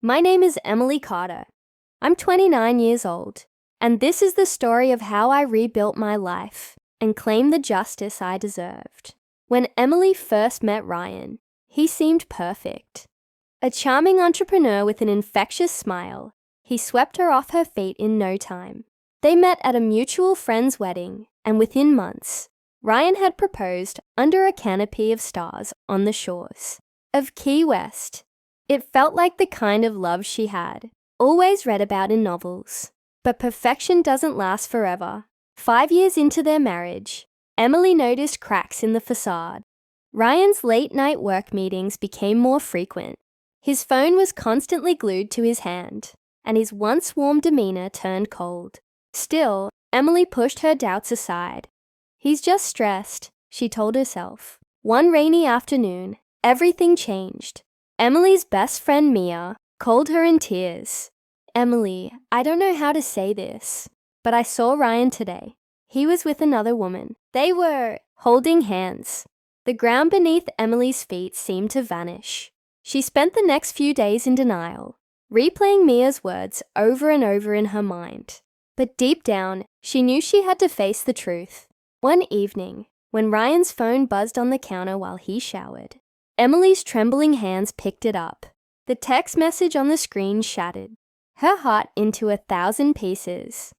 My name is Emily Carter. I'm 29 years old, and this is the story of how I rebuilt my life and claimed the justice I deserved. When Emily first met Ryan, he seemed perfect. A charming entrepreneur with an infectious smile, he swept her off her feet in no time. They met at a mutual friend's wedding, and within months, Ryan had proposed under a canopy of stars on the shores of Key West. It felt like the kind of love she had always read about in novels. But perfection doesn't last forever. 5 years into their marriage, Emily noticed cracks in the facade. Ryan's late-night work meetings became more frequent. His phone was constantly glued to his hand, and his once warm demeanor turned cold. Still, Emily pushed her doubts aside. He's just stressed, she told herself. One rainy afternoon, everything changed. Emily's best friend Mia called her in tears. "Emily, I don't know how to say this, but I saw Ryan today. He was with another woman. They were holding hands." The ground beneath Emily's feet seemed to vanish. She spent the next few days in denial, replaying Mia's words over and over in her mind. But deep down, she knew she had to face the truth. One evening, when Ryan's phone buzzed on the counter while he showered, Emily's trembling hands picked it up. The text message on the screen shattered, her heart into 1,000 pieces.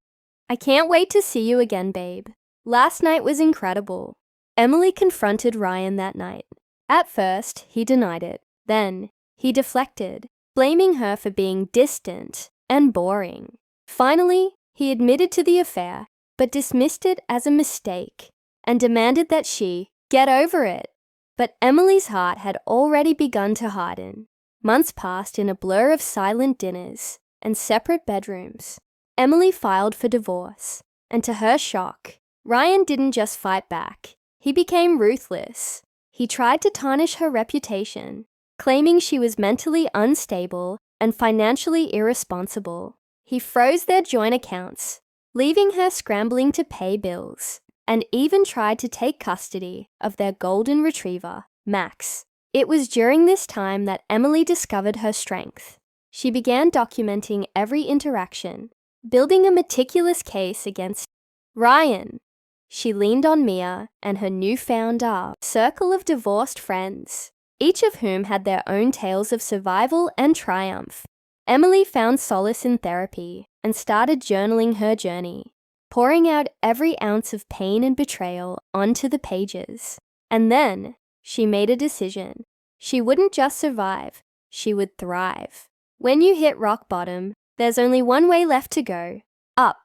"I can't wait to see you again, babe. Last night was incredible." Emily confronted Ryan that night. At first, he denied it. Then, he deflected, blaming her for being distant and boring. Finally, he admitted to the affair, but dismissed it as a mistake and demanded that she get over it. But Emily's heart had already begun to harden. Months passed in a blur of silent dinners and separate bedrooms. Emily filed for divorce, and to her shock, Ryan didn't just fight back. He became ruthless. He tried to tarnish her reputation, claiming she was mentally unstable and financially irresponsible. He froze their joint accounts, leaving her scrambling to pay bills, and even tried to take custody of their golden retriever, Max. It was during this time that Emily discovered her strength. She began documenting every interaction, building a meticulous case against Ryan. She leaned on Mia and her newfound circle of divorced friends, each of whom had their own tales of survival and triumph. Emily found solace in therapy and started journaling her journey, pouring out every ounce of pain and betrayal onto the pages. And then, she made a decision. She wouldn't just survive, she would thrive. When you hit rock bottom, there's only one way left to go: up.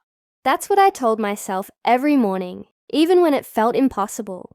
That's what I told myself every morning, even when it felt impossible.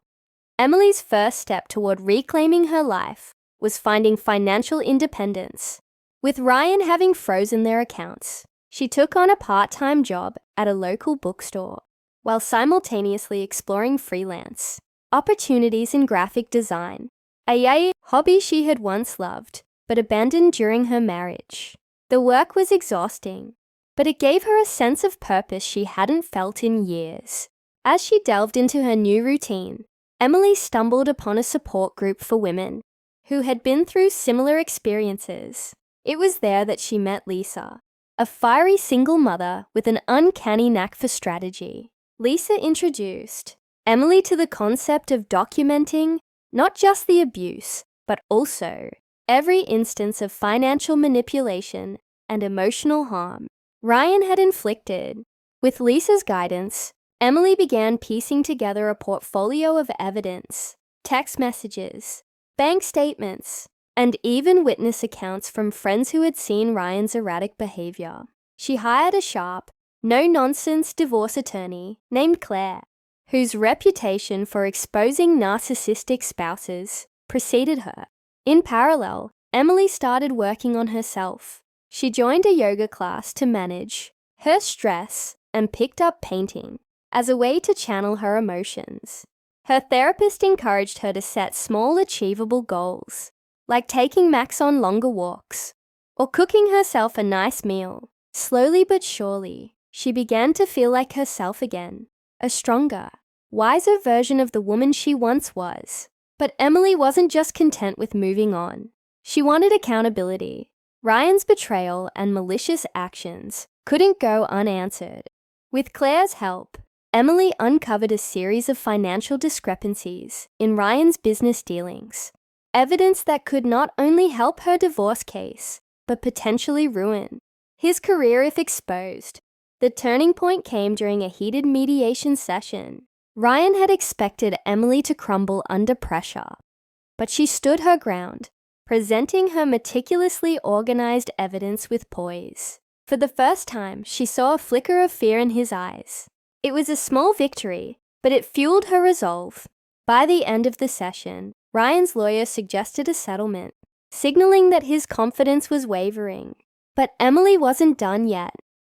Emily's first step toward reclaiming her life was finding financial independence. With Ryan having frozen their accounts, she took on a part-time job at a local bookstore, while simultaneously exploring freelance opportunities in graphic design, a hobby she had once loved, but abandoned during her marriage. The work was exhausting, but it gave her a sense of purpose she hadn't felt in years. As she delved into her new routine, Emily stumbled upon a support group for women who had been through similar experiences. It was there that she met Lisa, a fiery single mother with an uncanny knack for strategy. Lisa introduced Emily to the concept of documenting not just the abuse, but also every instance of financial manipulation and emotional harm Ryan had inflicted. With Lisa's guidance, Emily began piecing together a portfolio of evidence, text messages, bank statements, and even witness accounts from friends who had seen Ryan's erratic behavior. She hired a sharp, no-nonsense divorce attorney named Claire, whose reputation for exposing narcissistic spouses preceded her. In parallel, Emily started working on herself. She joined a yoga class to manage her stress and picked up painting as a way to channel her emotions. Her therapist encouraged her to set small, achievable goals, like taking Max on longer walks or cooking herself a nice meal. Slowly but surely, she began to feel like herself again, a stronger, wiser version of the woman she once was. But Emily wasn't just content with moving on. She wanted accountability. Ryan's betrayal and malicious actions couldn't go unanswered. With Claire's help, Emily uncovered a series of financial discrepancies in Ryan's business dealings, evidence that could not only help her divorce case, but potentially ruin his career if exposed. The turning point came during a heated mediation session. Ryan had expected Emily to crumble under pressure, but she stood her ground, presenting her meticulously organized evidence with poise. For the first time, she saw a flicker of fear in his eyes. It was a small victory, but it fueled her resolve. By the end of the session, Ryan's lawyer suggested a settlement, signaling that his confidence was wavering. But Emily wasn't done yet.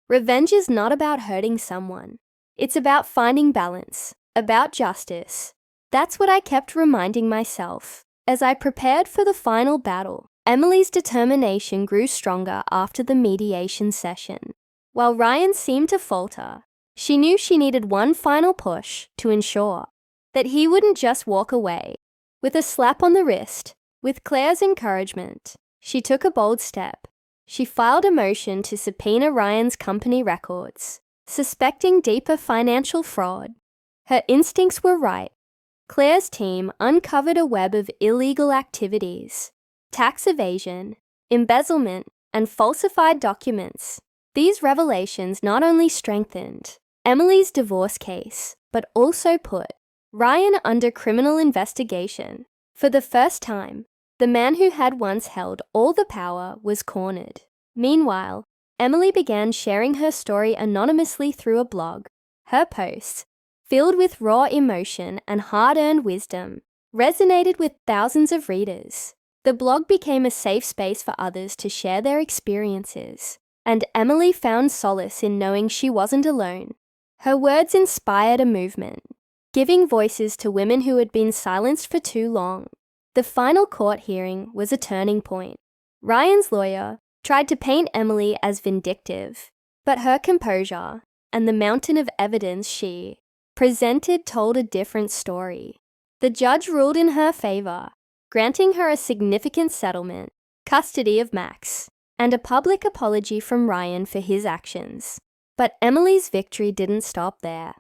Revenge is not about hurting someone. It's about finding balance, about justice. That's what I kept reminding myself as I prepared for the final battle. Emily's determination grew stronger after the mediation session. While Ryan seemed to falter, she knew she needed one final push to ensure that he wouldn't just walk away. With a slap on the wrist, with Claire's encouragement, she took a bold step. She filed a motion to subpoena Ryan's company records, suspecting deeper financial fraud. Her instincts were right. Claire's team uncovered a web of illegal activities, tax evasion, embezzlement, and falsified documents. These revelations not only strengthened Emily's divorce case, but also put Ryan under criminal investigation. For the first time, the man who had once held all the power was cornered. Meanwhile, Emily began sharing her story anonymously through a blog. Her posts, filled with raw emotion and hard-earned wisdom, resonated with thousands of readers. The blog became a safe space for others to share their experiences, and Emily found solace in knowing she wasn't alone. Her words inspired a movement, giving voices to women who had been silenced for too long. The final court hearing was a turning point. Ryan's lawyer tried to paint Emily as vindictive, but her composure and the mountain of evidence she presented told a different story. The judge ruled in her favor, granting her a significant settlement, custody of Max, and a public apology from Ryan for his actions. But Emily's victory didn't stop there.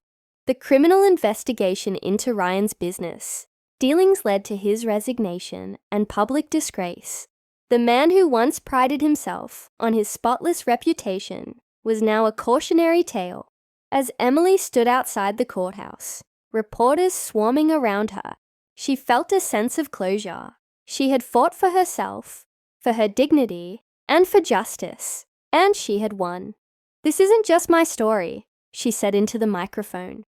The criminal investigation into Ryan's business dealings led to his resignation and public disgrace. The man who once prided himself on his spotless reputation was now a cautionary tale. As Emily stood outside the courthouse, reporters swarming around her, she felt a sense of closure. She had fought for herself, for her dignity, and for justice, and she had won. "This isn't just my story," she said into the microphone.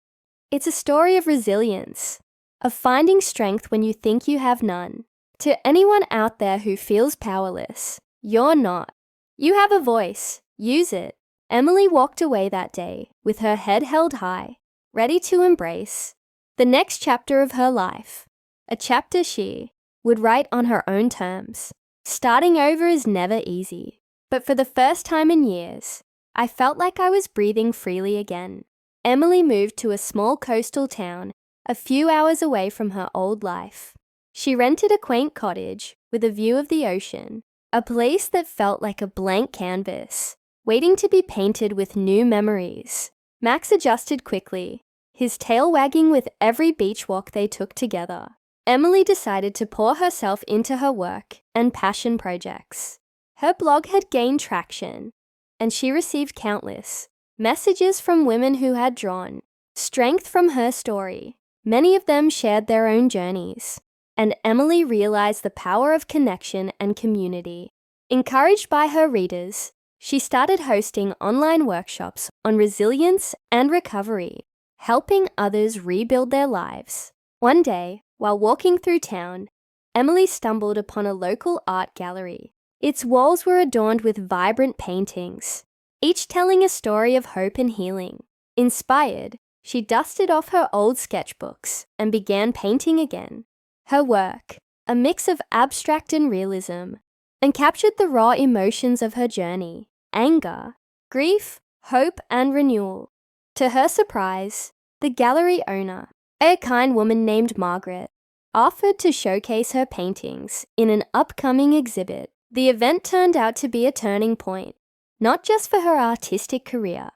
"It's a story of resilience, of finding strength when you think you have none. To anyone out there who feels powerless, you're not. You have a voice. Use it." Emily walked away that day with her head held high, ready to embrace the next chapter of her life, a chapter she would write on her own terms. Starting over is never easy, but for the first time in years, I felt like I was breathing freely again. Emily moved to a small coastal town a few hours away from her old life. She rented a quaint cottage with a view of the ocean, a place that felt like a blank canvas, waiting to be painted with new memories. Max adjusted quickly, his tail wagging with every beach walk they took together. Emily decided to pour herself into her work and passion projects. Her blog had gained traction, and she received countless messages from women who had drawn strength from her story. Many of them shared their own journeys, and Emily realized the power of connection and community. Encouraged by her readers, she started hosting online workshops on resilience and recovery, helping others rebuild their lives. One day, while walking through town, Emily stumbled upon a local art gallery. Its walls were adorned with vibrant paintings, each telling a story of hope and healing. Inspired, she dusted off her old sketchbooks and began painting again. Her work, a mix of abstract and realism, captured the raw emotions of her journey: anger, grief, hope, and renewal. To her surprise, the gallery owner, a kind woman named Margaret, offered to showcase her paintings in an upcoming exhibit. The event turned out to be a turning point, not just for her artistic career,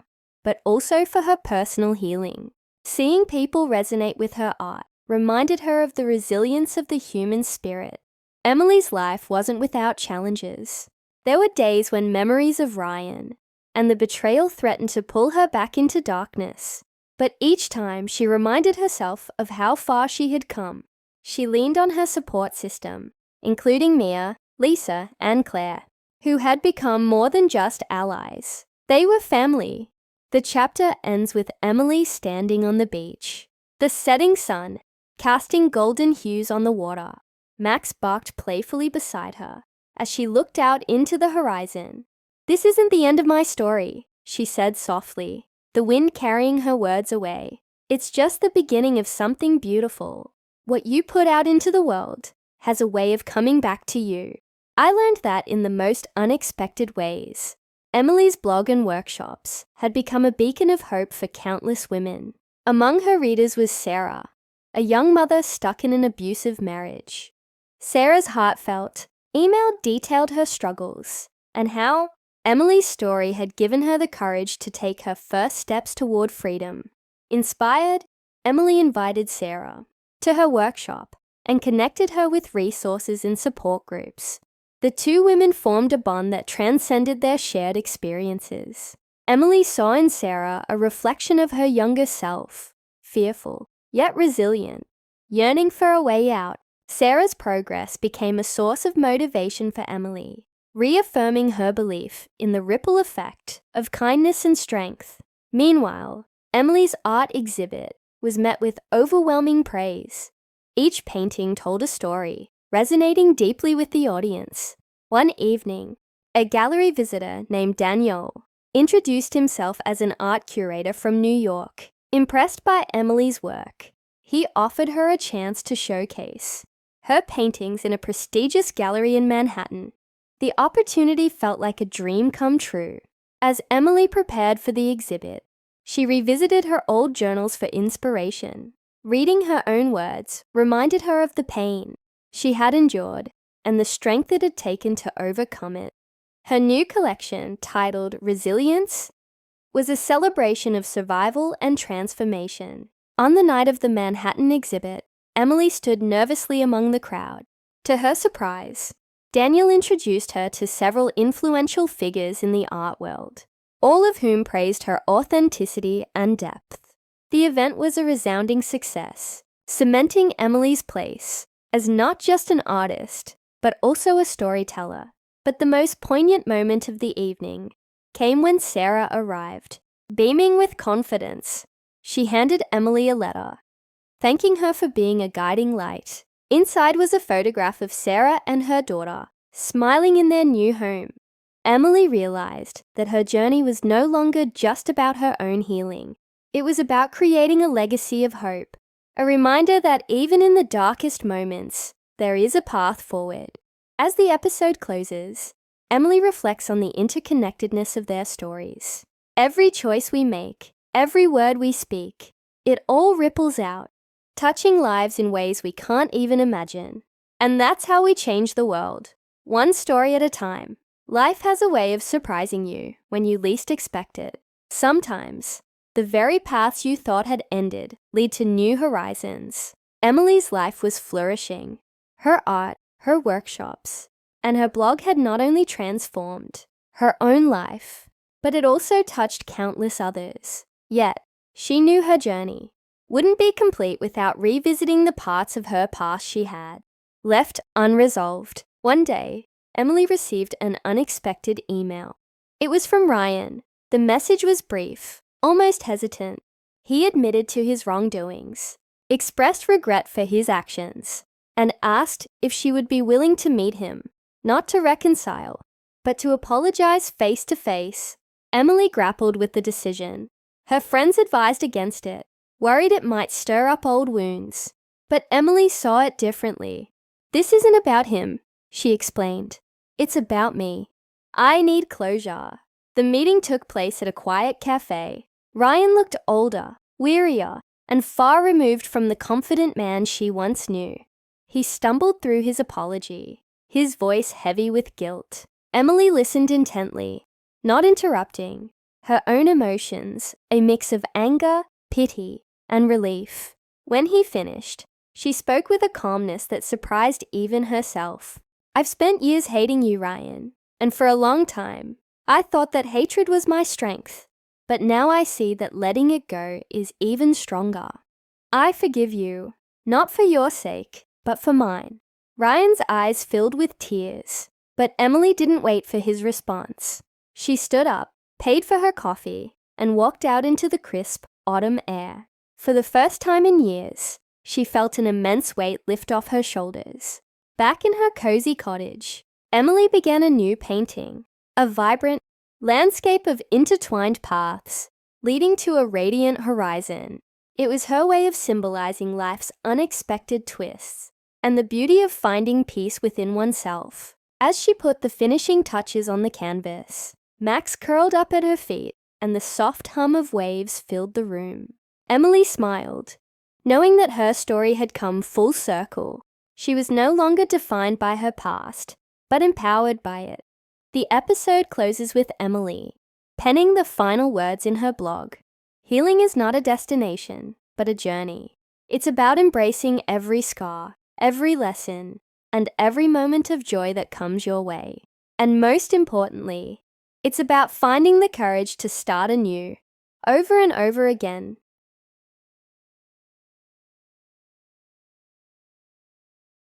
but also for her personal healing. Seeing people resonate with her art reminded her of the resilience of the human spirit. Emily's life wasn't without challenges. There were days when memories of Ryan and the betrayal threatened to pull her back into darkness. But each time she reminded herself of how far she had come. She leaned on her support system, including Mia, Lisa, and Claire, who had become more than just allies. They were family. The chapter ends with Emily standing on the beach, the setting sun casting golden hues on the water. Max barked playfully beside her as she looked out into the horizon. "This isn't the end of my story," she said softly, the wind carrying her words away. "It's just the beginning of something beautiful. What you put out into the world has a way of coming back to you." I learned that in the most unexpected ways. Emily's blog and workshops had become a beacon of hope for countless women. Among her readers was Sarah, a young mother stuck in an abusive marriage. Sarah's heartfelt email detailed her struggles and how Emily's story had given her the courage to take her first steps toward freedom. Inspired, Emily invited Sarah to her workshop and connected her with resources and support groups. The two women formed a bond that transcended their shared experiences. Emily saw in Sarah a reflection of her younger self, fearful, yet resilient, yearning for a way out. Sarah's progress became a source of motivation for Emily, reaffirming her belief in the ripple effect of kindness and strength. Meanwhile, Emily's art exhibit was met with overwhelming praise. Each painting told a story, resonating deeply with the audience. One evening, a gallery visitor named Daniel introduced himself as an art curator from New York. Impressed by Emily's work, he offered her a chance to showcase her paintings in a prestigious gallery in Manhattan. The opportunity felt like a dream come true. As Emily prepared for the exhibit, she revisited her old journals for inspiration. Reading her own words reminded her of the pain she had endured and the strength it had taken to overcome it. Her new collection, titled Resilience, was a celebration of survival and transformation. On the night of the Manhattan exhibit, Emily stood nervously among the crowd. To her surprise, Daniel introduced her to several influential figures in the art world, all of whom praised her authenticity and depth. The event was a resounding success, cementing Emily's place as not just an artist, but also a storyteller. But the most poignant moment of the evening came when Sarah arrived. Beaming with confidence, she handed Emily a letter, thanking her for being a guiding light. Inside was a photograph of Sarah and her daughter, smiling in their new home. Emily realized that her journey was no longer just about her own healing. It was about creating a legacy of hope, a reminder that even in the darkest moments, there is a path forward. As the episode closes, Emily reflects on the interconnectedness of their stories. Every choice we make, every word we speak, it all ripples out, touching lives in ways we can't even imagine. And that's how we change the world, one story at a time. Life has a way of surprising you when you least expect it. Sometimes, the very paths you thought had ended lead to new horizons. Emily's life was flourishing. Her art, her workshops, and her blog had not only transformed her own life, but it also touched countless others. Yet, she knew her journey wouldn't be complete without revisiting the parts of her past she had left unresolved. One day, Emily received an unexpected email. It was from Ryan. The message was brief, almost hesitant. He admitted to his wrongdoings, expressed regret for his actions, and asked if she would be willing to meet him, not to reconcile, but to apologize face to face. Emily grappled with the decision. Her friends advised against it, worried it might stir up old wounds. But Emily saw it differently. "This isn't about him," she explained. "It's about me. I need closure." The meeting took place at a quiet cafe. Ryan looked older, wearier, and far removed from the confident man she once knew. He stumbled through his apology, his voice heavy with guilt. Emily listened intently, not interrupting, her own emotions, a mix of anger, pity, and relief. When he finished, she spoke with a calmness that surprised even herself. I've spent years hating you, Ryan, and for a long time, I thought that hatred was my strength, but now I see that letting it go is even stronger. I forgive you, not for your sake, but for mine. Ryan's eyes filled with tears, but Emily didn't wait for his response. She stood up, paid for her coffee, and walked out into the crisp autumn air. For the first time in years, she felt an immense weight lift off her shoulders. Back in her cozy cottage, Emily began a new painting, a vibrant landscape of intertwined paths, leading to a radiant horizon. It was her way of symbolizing life's unexpected twists and the beauty of finding peace within oneself. As she put the finishing touches on the canvas, Max curled up at her feet, and the soft hum of waves filled the room. Emily smiled, knowing that her story had come full circle. She was no longer defined by her past, but empowered by it. The episode closes with Emily penning the final words in her blog. Healing is not a destination, but a journey. It's about embracing every scar, every lesson, and every moment of joy that comes your way. And most importantly, it's about finding the courage to start anew, over and over again,